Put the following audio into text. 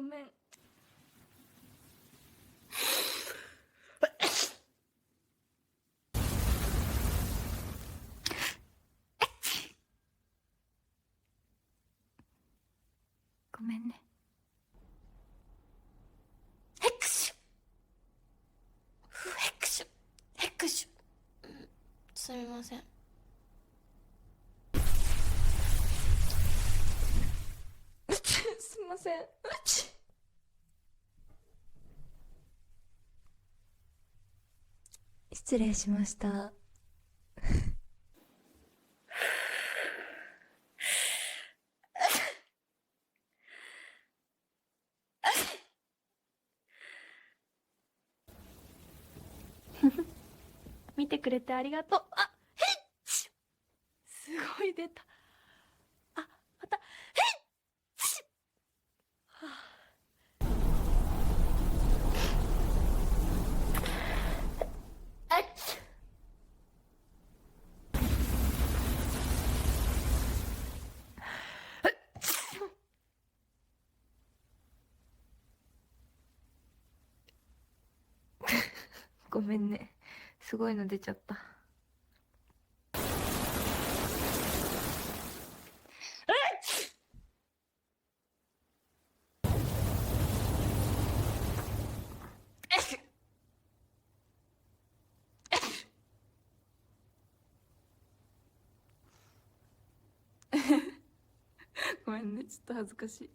めん。ごめんね。ヘクシュヘクシュヘクシュ、すみません。すみません。失礼しました。見てくれてありがとう。あ、へっち、すごい出た。あ、また、へっち、はあ、あっち。ごめんね。すごいの出ちゃった。ごめんね、ちょっと恥ずかしい。